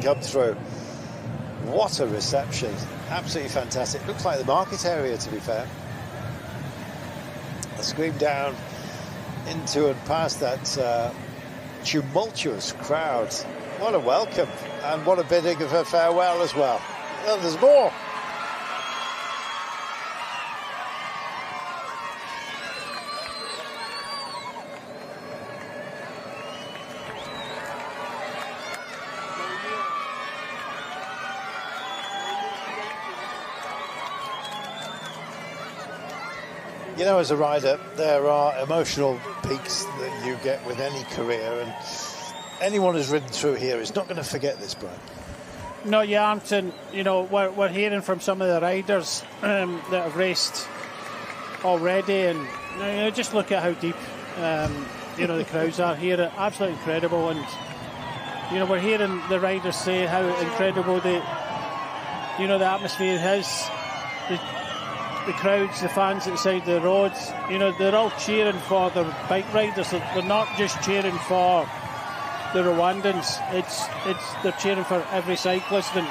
come through. What a reception. Absolutely fantastic. Looks like the market area, to be fair. A scream down into and past that tumultuous crowd. What a welcome, and what a bidding of a farewell as well. Oh, there's more. You know, as a rider, there are emotional peaks that you get with any career, and anyone who's ridden through here is not going to forget this, Brian. No, you aren't, and you know, we're hearing from some of the riders that have raced already, and you know, just look at how deep you know, the crowds are here. Absolutely incredible, and you know, we're hearing the riders say how incredible the atmosphere is. The crowds, the fans outside the roads, you know, they're all cheering for their bike riders. They're not just cheering for the Rwandans. They're cheering for every cyclist. And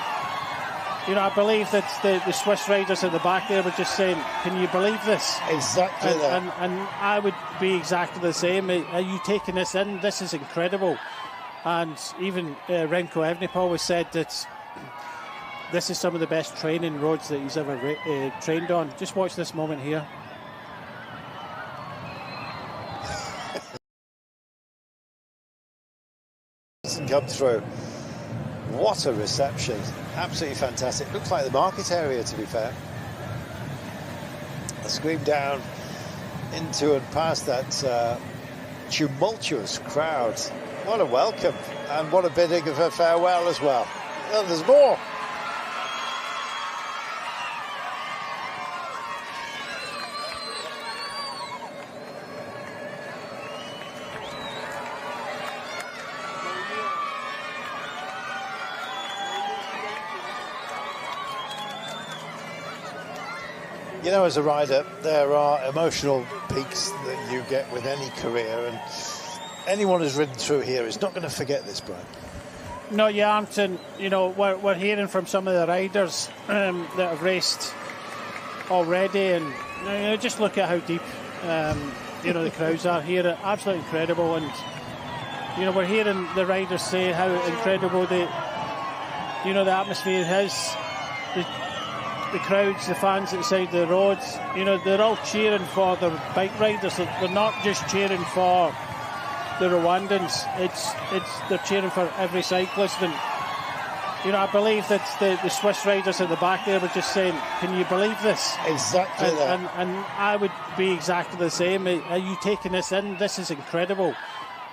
you know, I believe that the Swiss riders at the back there were just saying, "Can you believe this?" Exactly. And I would be exactly the same. Are you taking this in? This is incredible. And even Remco Evenepoel always said that this is some of the best training roads that he's ever trained on. Just watch this moment here. Come through. What a reception. Absolutely fantastic. Looks like the market area, to be fair. A scream down into and past that tumultuous crowd. What a welcome, and what a bidding of a farewell as well. Oh, there's more. You know, as a rider, there are emotional peaks that you get with any career, and anyone who's ridden through here is not going to forget this, Brian. No, you aren't, and you know, we're hearing from some of the riders that have raced already, and you know, just look at how deep you know, the crowds are here. Absolutely incredible, and you know, we're hearing the riders say how incredible the atmosphere is. The crowds, the fans outside the roads, you know, they're all cheering for their bike riders. They're not just cheering for the Rwandans. They're cheering for every cyclist. And you know, I believe that the Swiss riders at the back there were just saying, "Can you believe this?" Exactly. And I would be exactly the same. Are you taking this in? This is incredible.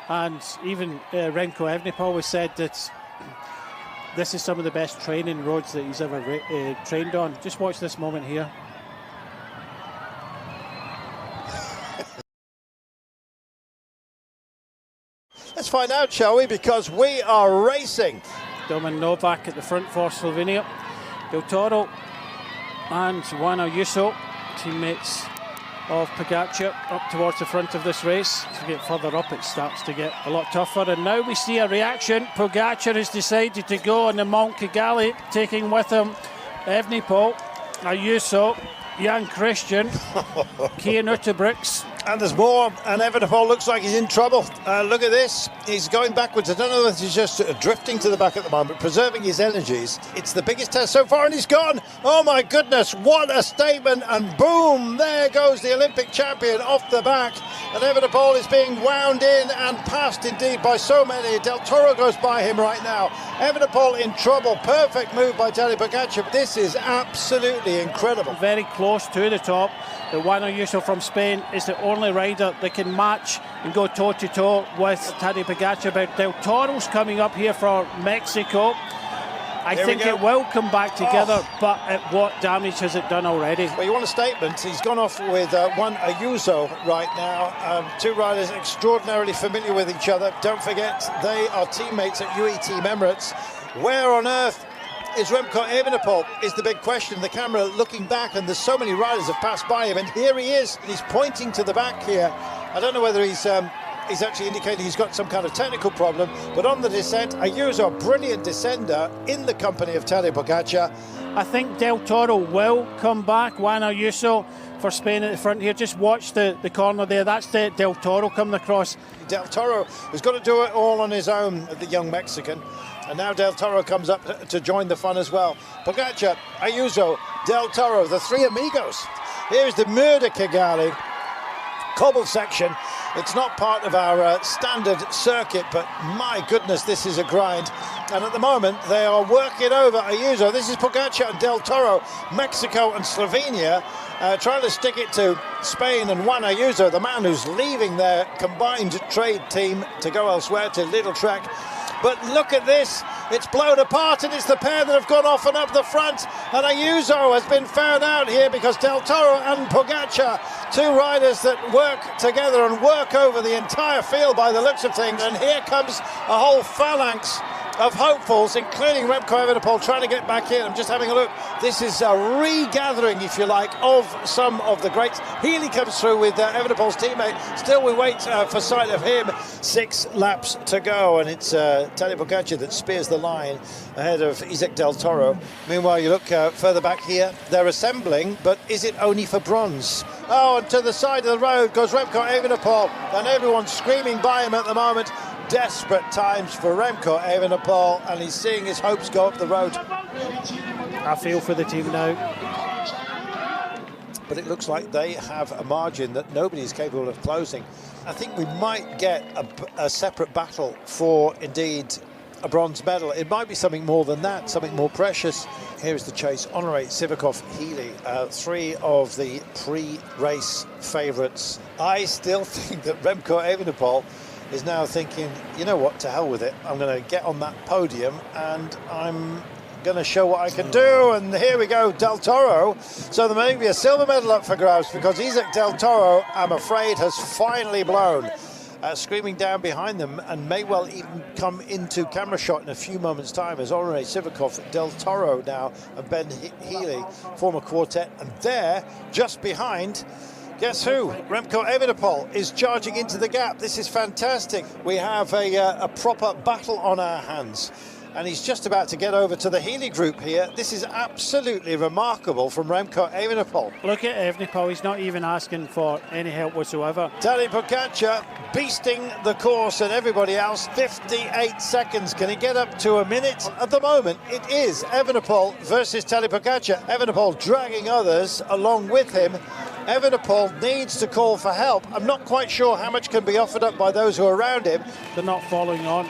And even Remco Evenepoel always said that this is some of the best training roads that he's ever trained on. Just watch this moment here. Let's find out, shall we? Because we are racing. Domen Novak at the front for Slovenia. Del Toro and Juan Ayuso, teammates of Pogacar, up towards the front of this race. As we get further up, it starts to get a lot tougher, and now we see a reaction. Pogacar has decided to go on the Mount Kigali, taking with him Evenepoel, Ayuso, Jan Christian, Kian Uterbrooks. And there's more, and Evenepoel looks like he's in trouble. Look at this, he's going backwards. I don't know if he's just drifting to the back at the moment, preserving his energies. It's the biggest test so far, and he's gone. Oh my goodness, what a statement, and boom, there goes the Olympic champion off the back. And Evenepoel is being wound in and passed indeed by so many. Del Toro goes by him right now. Evenepoel in trouble. Perfect move by Tadej Pogacar. This is absolutely incredible. Very close to the top. The Juan Ayuso from Spain is the only rider that can match and go toe-to-toe with Tadej Pogacar. But Del Toro's coming up here for Mexico. I think it will come back together, but at what damage has it done already? Well, you want a statement. He's gone off with Juan Ayuso right now. Two riders extraordinarily familiar with each other. Don't forget, they are teammates at UE Team Emirates. Where on earth is Remco Evenepoel is the big question. The camera looking back, and there's so many riders have passed by him, and here he is, and he's pointing to the back here. I don't know whether he's he's actually indicating he's got some kind of technical problem. But on the descent, Ayuso, a brilliant descender in the company of Tadej Pogacar. I think Del Toro will come back. Juan Ayuso for Spain at the front here. Just watch the corner there. That's Del Toro coming across. Del Toro has got to do it all on his own, the young Mexican. And now Del Toro comes up to join the fun as well. Pogacar, Ayuso, Del Toro, the three amigos. Here's the Murder Kigali cobble section. It's not part of our standard circuit, but my goodness, this is a grind. And at the moment, they are working over Ayuso. This is Pogacar and Del Toro, Mexico and Slovenia, trying to stick it to Spain and Juan Ayuso, the man who's leaving their combined trade team to go elsewhere to Little Trek. But look at this, it's blown apart, and it's the pair that have gone off and up the front. And Ayuso has been found out here because Del Toro and Pogacar, two riders that work together and work over the entire field by the looks of things. And here comes a whole phalanx of hopefuls, including Remco Evenepoel, trying to get back in. I'm just having a look. This is a regathering, if you like, of some of the greats. Healy comes through with Evenepoel's teammate. Still, we wait for sight of him. 6 laps to go, and it's Tadej Pogacar that spears the line ahead of Isaac Del Toro. Meanwhile, you look further back here. They're assembling, but is it only for bronze? Oh, and to the side of the road goes Remco Evenepoel, and everyone's screaming by him at the moment. Desperate times for Remco Evenepoel, and he's seeing his hopes go up the road. I feel for the team now. But it looks like they have a margin that nobody is capable of closing. I think we might get a separate battle for, indeed, a bronze medal. It might be something more than that, something more precious. Here is the chase. Honore, Sivakov, Healy, 3 of the pre-race favourites. I still think that Remco Evenepoel is now thinking, you know what, to hell with it. I'm going to get on that podium and I'm going to show what I can do. And here we go, Del Toro. So there may be a silver medal up for grabs because Isaac Del Toro, I'm afraid, has finally blown. Screaming down behind them and may well even come into camera shot in a few moments' time as Honore Sivakov, Del Toro now, and Ben Healy form a quartet. And there, just behind, guess who? Remco Evenepoel is charging into the gap. This is fantastic. We have a proper battle on our hands. And he's just about to get over to the Healy group here. This is absolutely remarkable from Remco Evenepoel. Look at Evenepoel, he's not even asking for any help whatsoever. Tadej Pogacar beasting the course and everybody else. 58 seconds. Can he get up to a minute? At the moment, it is Evenepoel versus Tadej Pogacar. Evenepoel dragging others along with him. Evenepoel needs to call for help. I'm not quite sure how much can be offered up by those who are around him. They're not following on.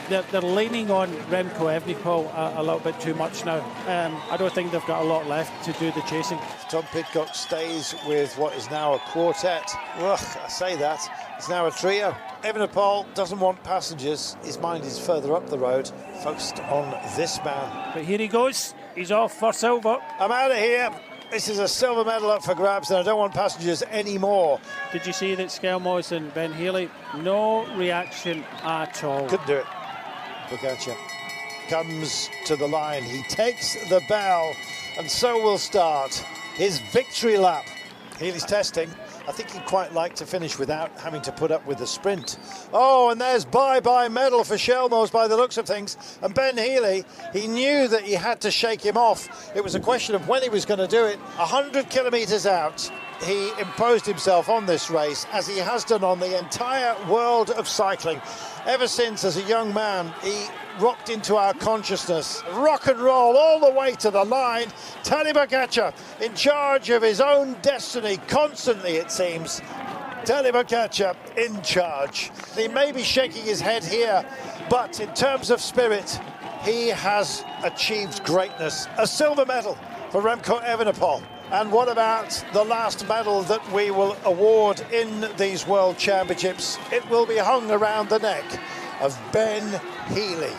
They're leaning on Remco Evenepoel a little bit too much now. I don't think they've got a lot left to do the chasing. Tom Pidcock stays with what is now a quartet. Ugh, I say that. It's now a trio. Evenepoel doesn't want passengers. His mind is further up the road, focused on this man. But here he goes. He's off for silver. I'm out of here. This is a silver medal up for grabs, and I don't want passengers anymore. Did you see that Skelmos and Ben Healy? No reaction at all. Couldn't do it. Pogacar comes to the line. He takes the bell, and so will start his victory lap. Healy's testing. I think he'd quite like to finish without having to put up with the sprint. Oh, and there's bye-bye medal for Skelmos by the looks of things. And Ben Healy, he knew that he had to shake him off. It was a question of when he was going to do it. 100 kilometres out, he imposed himself on this race, as he has done on the entire world of cycling. Ever since, as a young man, he rocked into our consciousness. Rock and roll all the way to the line. Tadej Pogacar in charge of his own destiny, constantly it seems. Tadej Pogacar in charge. He may be shaking his head here, but in terms of spirit, he has achieved greatness. A silver medal for Remco Evenepoel. And what about the last medal that we will award in these World Championships? It will be hung around the neck of Ben Healy.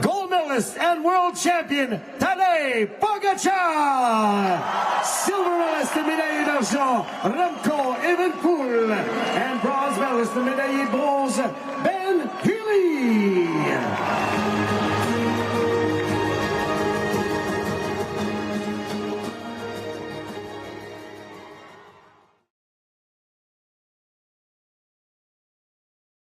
Gold medalist and world champion, Tadej Pogacar. Silver medalist and médaille d'argent, Remco Evenepoel. And bronze medalist and médaille bronze, Ben